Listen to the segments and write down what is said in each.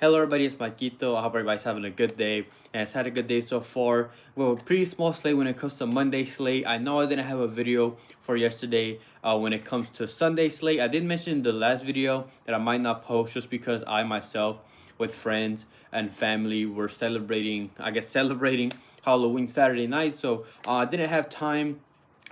Hello everybody, it's Maquito. I hope everybody's having a good day and it's had a good day so far. Well, pretty small slate when it comes to Monday slate. I know I didn't have a video for yesterday when it comes to Sunday slate. I did mention in the last video that I might not post just because I myself with friends and family were celebrating Halloween Saturday night. So I didn't have time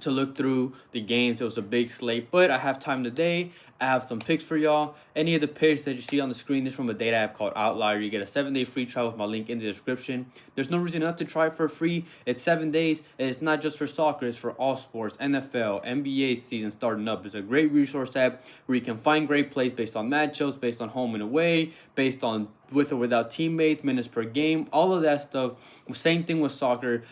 to look through the games. It was a big slate, but I have time today. I have some picks for y'all. Any of the picks that you see on the screen is from a data app called Outlier. You get a 7-day free trial with my link in the description. There's no reason not to try it for free. It's 7 days, and it's not just for soccer. It's for all sports, NFL, NBA season starting up. It's a great resource app where you can find great plays based on matchups, based on home and away, based on with or without teammates, minutes per game, all of that stuff. Same thing with soccer.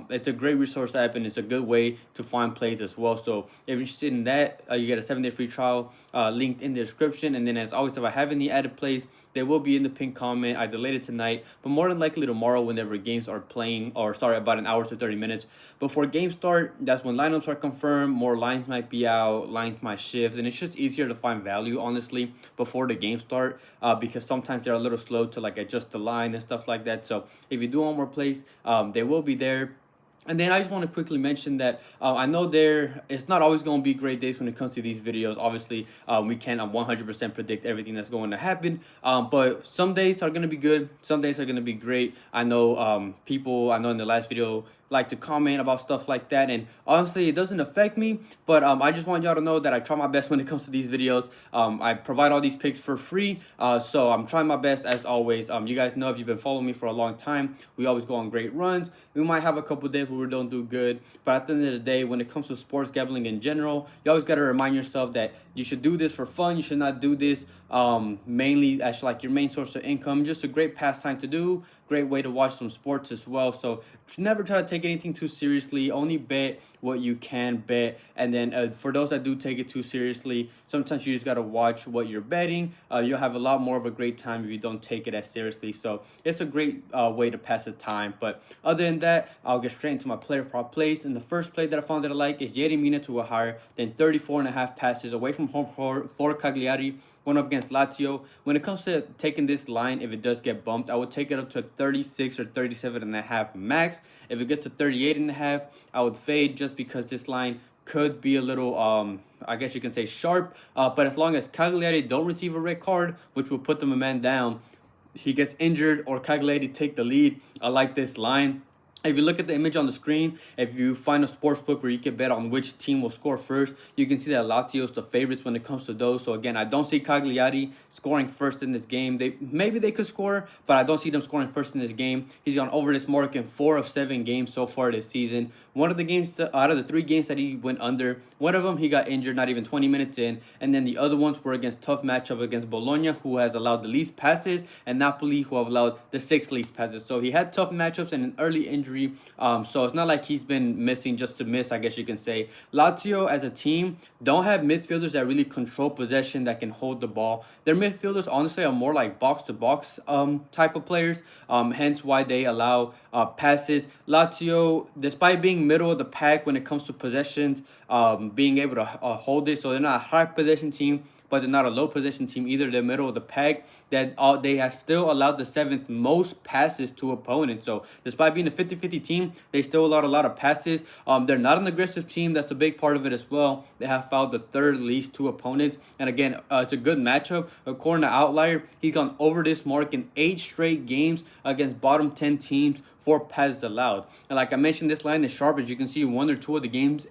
It's a great resource app, and it's a good way to find plays as well. So if you're interested in that, you get a 7-day free trial linked in the description. And then as always, if I have any added plays, they will be in the pinned comment. I delayed it tonight, but more than likely tomorrow whenever games are playing, or sorry, about an hour to 30 minutes before games start. That's when lineups are confirmed. More lines might be out, lines might shift, and it's just easier to find value, honestly, before the game start because sometimes they're a little slow to like adjust the line and stuff like that. So if you do want more plays, they will be there. And then I just want to quickly mention that I know it's not always going to be great days when it comes to these videos. Obviously, we can't 100% predict everything that's going to happen. But some days are going to be good. Some days are going to be great. I know people, I know in the last video, like to comment about stuff like that, and honestly it doesn't affect me, but I just want y'all to know that I try my best when it comes to these videos. I provide all these picks for free, so I'm trying my best as always. You guys know, if you've been following me for a long time, we always go on great runs. We might have a couple days where we don't do good, but at the end of the day, when it comes to sports gambling in general, you always got to remind yourself that you should do this for fun. You should not do this mainly as like your main source of income. Just a great pastime to do, great way to watch some sports as well. So never try to take anything too seriously. Only bet what you can bet. And then for those that do take it too seriously, sometimes you just got to watch what you're betting. You'll have a lot more of a great time if you don't take it as seriously. So it's a great way to pass the time. But other than that, I'll get straight into my player prop plays. And the first play that I found that I like is Yerry Mina to a higher than 34.5 passes away from home for Cagliari, going up against Lazio. When it comes to taking this line, if it does get bumped, I would take it up to 36 or 37.5 max. If it gets to 38.5, I would fade just because this line could be a little, I guess you can say sharp. But as long as Cagliari don't receive a red card, which will put them a man down, he gets injured or Cagliari take the lead, I like this line. If you look at the image on the screen, if you find a sports book where you can bet on which team will score first, you can see that Lazio is the favorites when it comes to those. So again, I don't see Cagliari scoring first in this game. Maybe they could score, but I don't see them scoring first in this game. He's gone over this mark in 4 of 7 games so far this season. One of the games, out of the 3 games that he went under, one of them he got injured not even 20 minutes in, and then the other ones were against tough matchup against Bologna, who has allowed the least passes, and Napoli, who have allowed the 6th least passes. So he had tough matchups and an early injury. So it's not like he's been missing just to miss, I guess you can say. Lazio as a team don't have midfielders that really control possession, that can hold the ball. Their midfielders honestly are more like box-to-box type of players, hence why they allow passes. Lazio, despite being middle of the pack when it comes to possessions, being able to hold it, so they're not a high possession team, but they're not a low possession team either. They're middle of the pack. That they have still allowed the 7th most passes to opponents. So despite being a 50-50 team, they still allowed a lot of passes. They're not an aggressive team. That's a big part of it as well. They have fouled the 3rd least to opponents. And again, it's a good matchup. According to Outlier, he's gone over this mark in 8 straight games against bottom 10 teams. 4 passes allowed. And like I mentioned, this line is sharp. As you can see, 1 or 2 of the games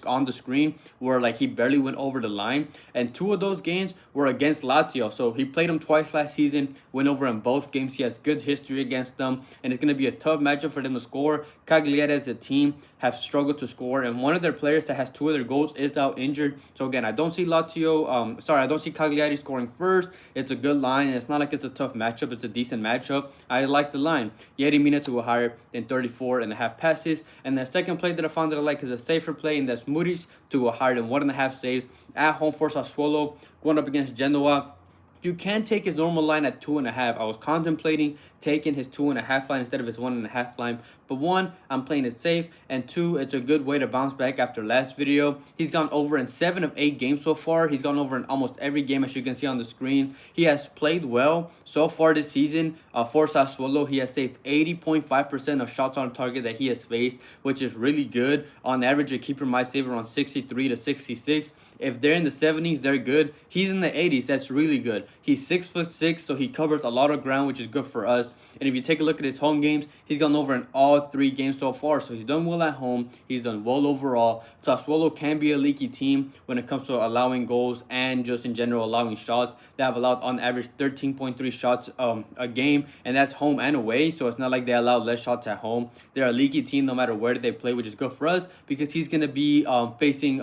on the screen where like he barely went over the line, and 2 of those games were against Lazio. So he played them twice last season, went over in both games. He has good history against them, and it's going to be a tough matchup for them to score. Cagliari as a team have struggled to score, and one of their players that has 2 of their goals is out injured. So again, I don't see I don't see Cagliari scoring first. It's a good line, and it's not like it's a tough matchup. It's a decent matchup. I like the line. Yerry Mina to a higher than 34.5 passes. And the second play that I found that I like is a safer play, and that's Muric to a higher than 1.5 saves at home for Sassuolo, going up against Genoa. You can take his normal line at 2.5. I was contemplating taking his 2.5 line instead of his 1.5 line, But one, I'm playing it safe, and two, it's a good way to bounce back after last video. He's gone over in 7 of 8 games so far. He's gone over in almost every game, as you can see on the screen. He has played well so far this season. For Sassuolo, he has saved 80.5% of shots on target that he has faced, which is really good. On average, a keeper might save around 63 to 66. If they're in the 70s, they're good. He's in the 80s. That's really good. He's 6'6", so he covers a lot of ground, which is good for us. And if you take a look at his home games, he's gone over in all 3 games so far. So he's done well at home. He's done well overall. Sassuolo can be a leaky team when it comes to allowing goals and just in general allowing shots. They have allowed on average 13.3 shots a game, and that's home and away. So it's not like they allow less shots at home. They're a leaky team no matter where they play, which is good for us because he's going to be facing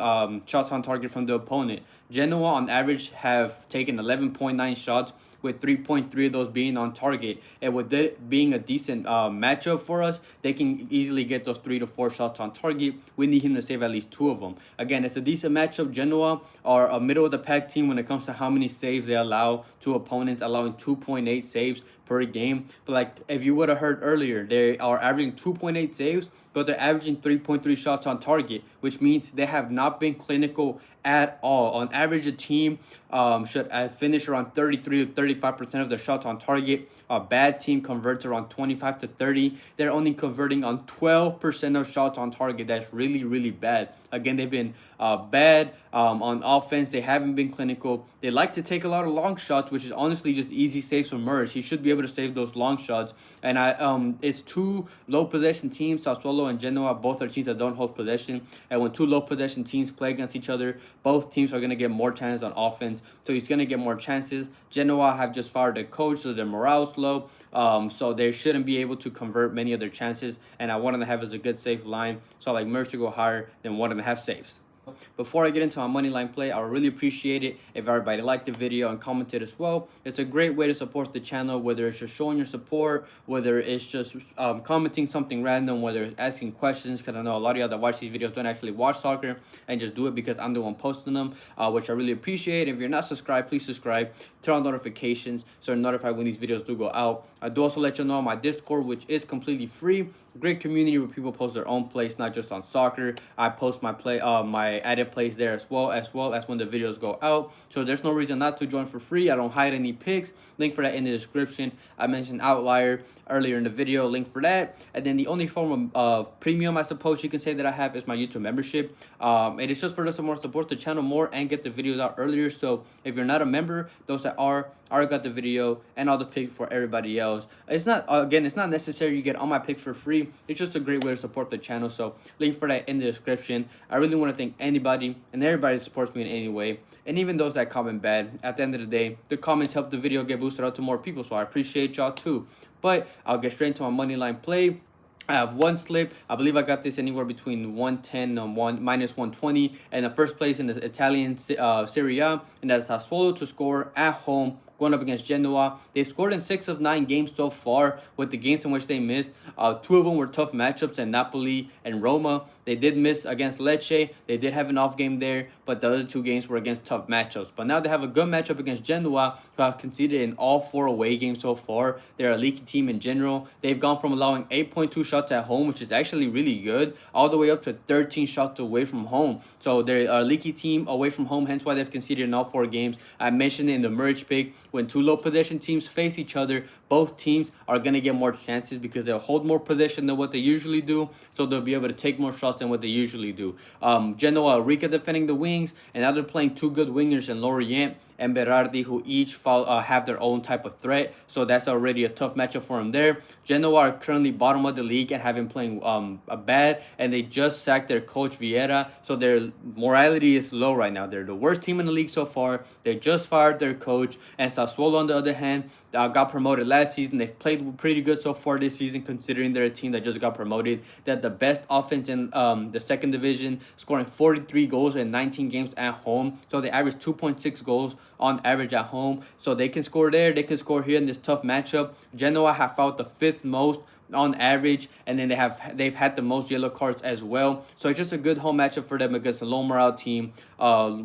shots on target from the opponent. Genoa on average have taken 11.9 shots, with 3.3 of those being on target. And with it being a decent matchup for us, they can easily get those 3 to 4 shots on target. We need him to save at least 2 of them. Again, it's a decent matchup. Genoa are a middle of the pack team when it comes to how many saves they allow to opponents, allowing 2.8 saves per game. But like if you would have heard earlier, they are averaging 2.8 saves, but they're averaging 3.3 shots on target, which means they have not been clinical at all. On average, a team should finish around 33 to 35% of their shots on target. A bad team converts around 25 to 30. They're only converting on 12% of shots on target. That's really, really bad. Again, they've been bad on offense. They haven't been clinical. They like to take a lot of long shots, which is honestly just easy saves from Muric. He should be able to save those long shots. And it's 2 low possession teams. Sassuolo and Genoa both are teams that don't hold possession. And when 2 low possession teams play against each other, both teams are going to get more chances on offense. So he's going to get more chances. Genoa have just fired their coach, so their morale's low. So they shouldn't be able to convert many of their chances. And I want them to have as a good safe line. So I like Muric to go higher than 1.5 saves. Before I get into my money line play, I would really appreciate it if everybody liked the video and commented as well. It's a great way to support the channel, whether it's just showing your support, whether it's just commenting something random, whether it's asking questions, because I know a lot of y'all that watch these videos don't actually watch soccer and just do it because I'm the one posting them, which I really appreciate. If you're not subscribed, please subscribe. Turn on notifications so you're notified when these videos do go out. I do also let you know on my Discord, which is completely free. Great community where people post their own plays, not just on soccer. I post my my added plays there as well as when the videos go out. So there's no reason not to join for free. I don't hide any picks. Link for that in the description. I mentioned Outlier earlier in the video. Link for that. And then the only form of premium, I suppose you can say, that I have is my YouTube membership. It is just for those that want to support the channel more and get the videos out earlier. So if you're not a member, those that are, I already got the video and all the picks for everybody else. It's not, again, it's not necessary you get all my picks for free. It's just a great way to support the channel. So link for that in the description. I really want to thank anybody and everybody that supports me in any way. And even those that comment bad. At the end of the day, the comments help the video get boosted out to more people. So I appreciate y'all too. But I'll get straight into my money line play. I have one slip. I believe I got this anywhere between 110 and minus 120. And the first place in the Italian Serie A. And that's Sassuolo to score at home, going up against Genoa. They scored in 6 of 9 games so far, with the games in which they missed. 2 of them were tough matchups in Napoli and Roma. They did miss against Lecce. They did have an off game there, but the other 2 games were against tough matchups. But now they have a good matchup against Genoa, who have conceded in all 4 away games so far. They're a leaky team in general. They've gone from allowing 8.2 shots at home, which is actually really good, all the way up to 13 shots away from home. So they're a leaky team away from home, hence why they've conceded in all 4 games. I mentioned it in the Muric pick. When 2 low possession teams face each other, both teams are going to get more chances because they'll hold more possession than what they usually do. So they'll be able to take more shots than what they usually do. Genoa, Rica defending the wings, and now they're playing 2 good wingers in Lorient and Berardi, who each have their own type of threat. So that's already a tough matchup for them there. Genoa are currently bottom of the league and have been playing bad, and they just sacked their coach Vieira. So their morality is low right now. They're the worst team in the league so far. They just fired their coach. And Sassuolo, on the other hand, got promoted last season. They've played pretty good so far this season, considering they're a team that just got promoted. They had the best offense in the second division, scoring 43 goals in 19 games at home. So they average 2.6 goals on average at home. So they can score there. They can score here in this tough matchup. Genoa have fought the 5th most on average, and then they've had the most yellow cards as well. So it's just a good home matchup for them against a low morale team,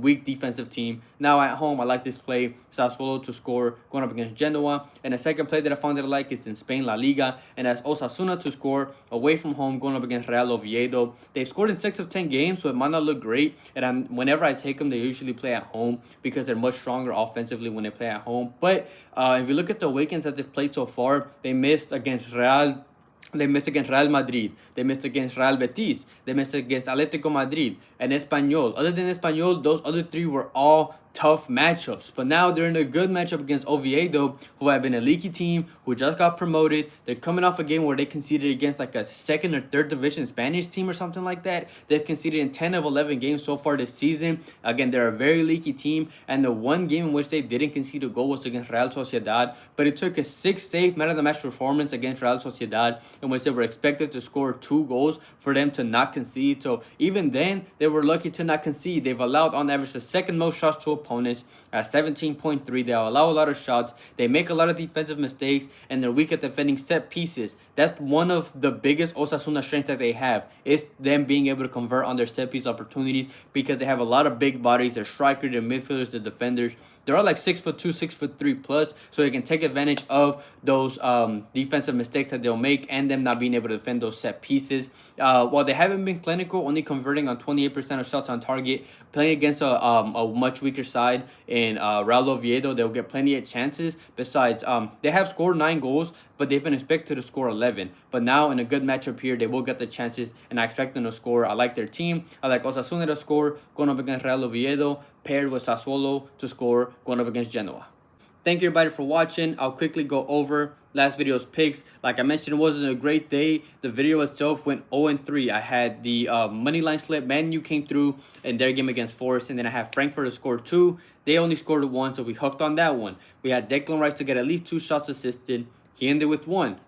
weak defensive team. Now at home, I like this play, Sassuolo to score going up against Genoa. And the second play that I found that I like is in Spain, La Liga, and that's Osasuna to score away from home going up against Real Oviedo. They've scored in 6 of 10 games, so it might not look great. And whenever I take them, they usually play at home because they're much stronger offensively when they play at home. But if you look at the weekends that they've played so far, they missed against Real. They missed against Real Madrid. They missed against Real Betis. They missed against Atletico Madrid and Espanyol. Other than Espanyol, those other 3 were all tough matchups. But now they're in a good matchup against Oviedo, who have been a leaky team, who just got promoted. They're coming off a game where they conceded against like a 2nd or 3rd division Spanish team or something like that. They've conceded in 10 of 11 games so far this season. Again, they're a very leaky team. And the one game in which they didn't concede a goal was against Real Sociedad. But it took a 6-save man-of-the-match performance against Real Sociedad, in which they were expected to score 2 goals for them to not concede. So even then, they were lucky to not concede. They've allowed on average the 2nd most shots to opponents at 17.3. They allow a lot of shots. They make a lot of defensive mistakes, and they're weak at defending set pieces. That's one of the biggest Osasuna strengths that they have, is them being able to convert on their set piece opportunities, because they have a lot of big bodies. Their strikers, their midfielders, their defenders. They're all like 6'2", 6'3" plus, so they can take advantage of those defensive mistakes that they'll make and them not being able to defend those set pieces. While they haven't been clinical, only converting on 28% of shots on target, playing against a much weaker side in Real Oviedo, they'll get plenty of chances. Besides, they have scored 9 goals, but they've been expected to score 11. But now in a good matchup here, they will get the chances, and I expect them to score. I like their team. I like Osasuna to score going up against Real Oviedo, paired with Sassuolo to score going up against Genoa. Thank you everybody for watching. I'll quickly go over last video's picks. Like I mentioned, it wasn't a great day. The video itself went 0-3. I had the Moneyline slip. Man U came through in their game against Forest, and then I had Frankfurt to score 2. They only scored 1, so we hooked on that one. We had Declan Rice to get at least 2 shots assisted. He ended with 1.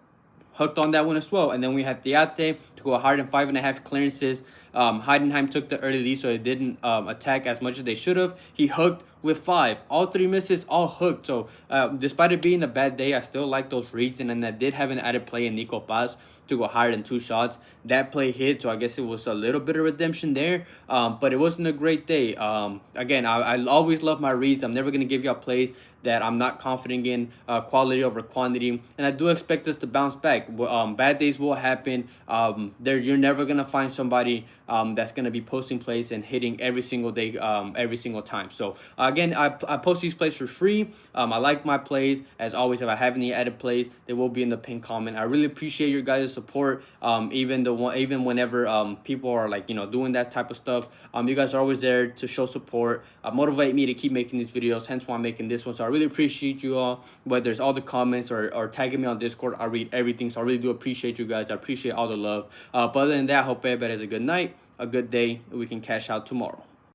Hooked on that one as well. And then we had Theate to go hard in 5.5 clearances. Heidenheim took the early lead, so it didn't attack as much as they should have. He hooked with 5. All 3 misses, all hooked. So despite it being a bad day, I still like those reads. And then I did have an added play in Nico Paz to go higher than 2 shots. That play hit, so I guess it was a little bit of redemption there. But it wasn't a great day. Again, I always love my reads. I'm never going to give y'all plays that I'm not confident in, quality over quantity. And I do expect us to bounce back. Bad days will happen. You're never going to find somebody that's going to be posting plays and hitting every single day, every single time. So again, I post these plays for free. I like my plays. As always, if I have any added plays, they will be in the pinned comment. I really appreciate your guys' support. Even whenever people are like, doing that type of stuff, you guys are always there to show support, motivate me to keep making these videos. Hence why I'm making this one. So I really appreciate you all, whether it's all the comments or tagging me on Discord. I read everything, so I really do appreciate you guys. I appreciate all the love. But other than that, I hope everybody has a good night, a good day, and we can cash out tomorrow.